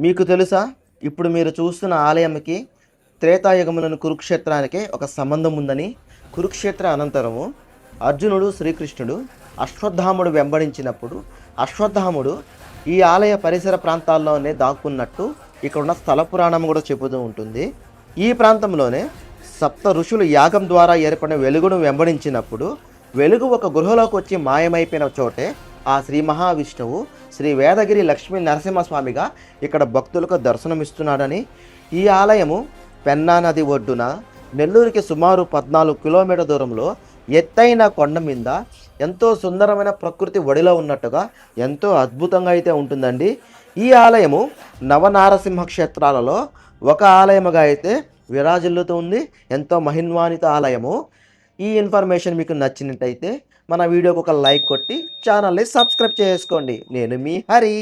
మీకు తెలుసా? ఇప్పుడు మీరు చూస్తున్న ఆలయంకి త్రేతాయుగములోని కురుక్షేత్రానికి ఒక సంబంధం ఉందని. కురుక్షేత్ర అనంతరము అర్జునుడు, శ్రీకృష్ణుడు అశ్వత్థాముడు వెంబడించినప్పుడు అశ్వత్థాముడు ఈ ఆలయ పరిసర ప్రాంతాల్లోనే దాక్కున్నట్టు ఇక్కడున్న స్థల పురాణం కూడా చెబుతూ ఉంటుంది. ఈ ప్రాంతంలోనే సప్త ఋషులు యాగం ద్వారా ఏర్పడిన వెలుగును వెంబడించినప్పుడు వెలుగు ఒక గృహలోకి వచ్చి మాయమైపోయిన చోటే ఆ శ్రీ మహావిష్ణువు శ్రీ వేదగిరి లక్ష్మీ నరసింహస్వామిగా ఇక్కడ భక్తులకు దర్శనమిస్తున్నాడని. ఈ ఆలయము పెన్నా నది ఒడ్డున నెల్లూరుకి సుమారు 14 కిలోమీటర్ల దూరంలో ఎత్తైన కొండ మీద ఎంతో సుందరమైన ప్రకృతి ఒడిలో ఉన్నట్టుగా ఎంతో అద్భుతంగా అయితే ఉంటుందండి. ఈ ఆలయము నవనారసింహ క్షేత్రాలలో ఒక ఆలయముగా అయితే విరాజిల్లుతూ ఉంది. ఎంతో మహిన్వానిత ఆలయము. ఈ ఇన్ఫర్మేషన్ మీకు నచ్చినట్టయితే మన వీడియోకి ఒక లైక్ కొట్టి ఛానల్ని సబ్స్క్రైబ్ చేసుకోండి. నేను మీ హరి.